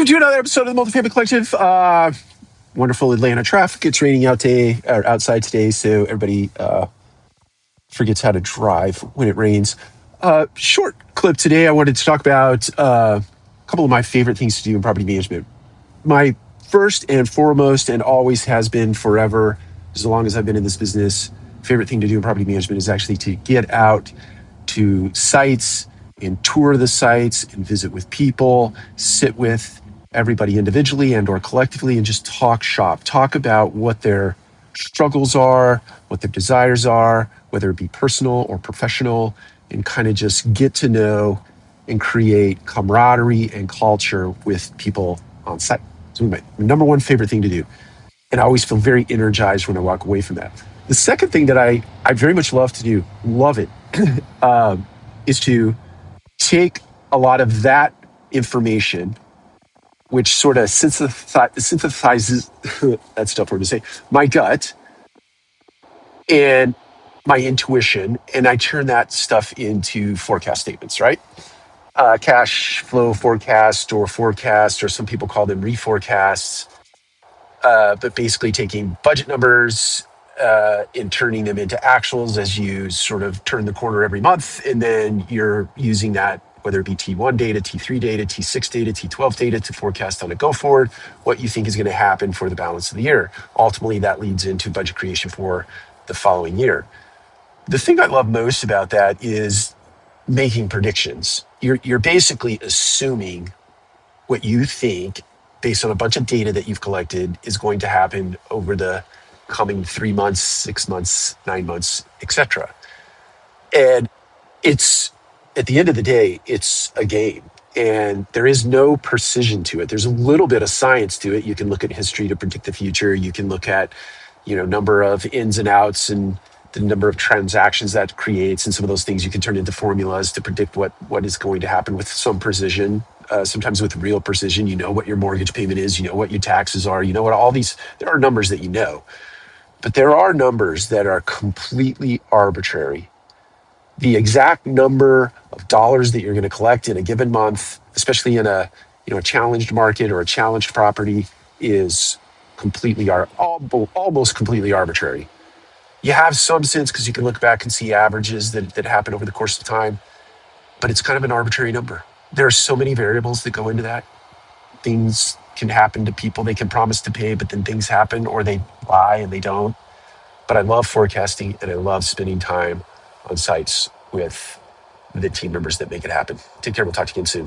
Welcome to another episode of the Multifamily Collective. Wonderful Atlanta traffic. It's raining outside today, so everybody forgets how to drive when it rains. Short clip today. I wanted to talk about a couple of my favorite things to do in property management. My first and foremost, and always has been forever, as long as I've been in this business, favorite thing to do in property management is actually to get out to sites and tour the sites and visit with people, sit with everybody individually and or collectively and just talk shop, talk about what their struggles are, what their desires are, whether it be personal or professional, and kind of just get to know and create camaraderie and culture with people on site. So my number one favorite thing to do. And I always feel very energized when I walk away from that. The second thing that I very much love to do, love it, is to take a lot of that information, which sort of synthesizes, that's tough word to say, my gut and my intuition, and I turn that stuff into forecast statements, right? Cash flow forecast, or some people call them reforecasts, but basically taking budget numbers and turning them into actuals as you sort of turn the corner every month. And then you're using that, whether it be T1 data, T3 data, T6 data, T12 data, to forecast on a go forward what you think is going to happen for the balance of the year. Ultimately, that leads into budget creation for the following year. The thing I love most about that is making predictions. You're basically assuming what you think, based on a bunch of data that you've collected, is going to happen over the coming 3 months, 6 months, 9 months, etc. And it's, at the end of the day, it's a game. And there is no precision to it. There's a little bit of science to it. You can look at history to predict the future. You can look at, number of ins and outs and the number of transactions that creates, and some of those things you can turn into formulas to predict what is going to happen with some precision. Sometimes with real precision, you know what your mortgage payment is, you know what your taxes are, you know what all these, there are numbers that you know. But there are numbers that are completely arbitrary. The exact number of dollars that you're going to collect in a given month, especially in a challenged market or a challenged property, is completely almost completely arbitrary. You have some sense because you can look back and see averages that happen over the course of time, but it's kind of an arbitrary number. There are so many variables that go into that. Things can happen to people. They can promise to pay, but then things happen, or they lie and they don't. But I love forecasting, and I love spending time on sites with the team members that make it happen. Take care. We'll talk to you again soon.